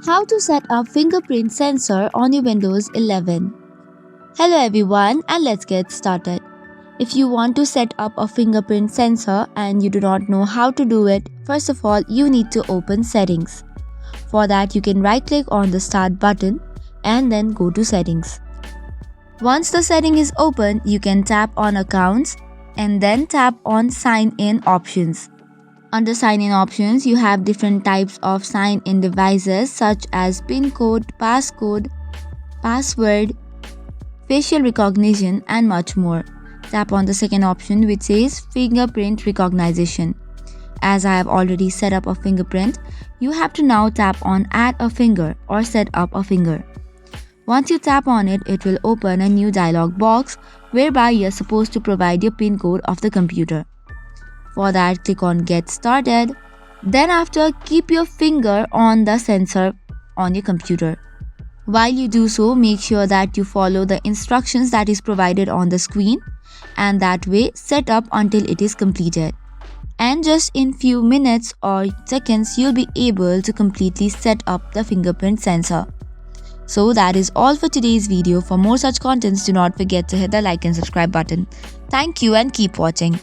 How to set up fingerprint sensor on your Windows 11. Hello everyone, and let's get started. If you want to set up a fingerprint sensor and you do not know how to do it, first of all you need to open settings. For that you can right click on the start button and then go to settings. Once the setting is open, you can tap on accounts and then tap on sign in options. Under sign-in options, you have different types of sign-in devices such as PIN code, passcode, password, facial recognition, and much more. Tap on the second option which says fingerprint recognition. As I have already set up a fingerprint, you have to now tap on add a finger or set up a finger. Once you tap on it, it will open a new dialog box whereby you are supposed to provide your PIN code of the computer. For that, click on Get Started. Then after, keep your finger on the sensor on your computer. While you do so, make sure that you follow the instructions that is provided on the screen, and that way set up until it is completed. And just in few minutes or seconds, you'll be able to completely set up the fingerprint sensor. So that is all for today's video. For more such contents, do not forget to hit the like and subscribe button. Thank you and keep watching.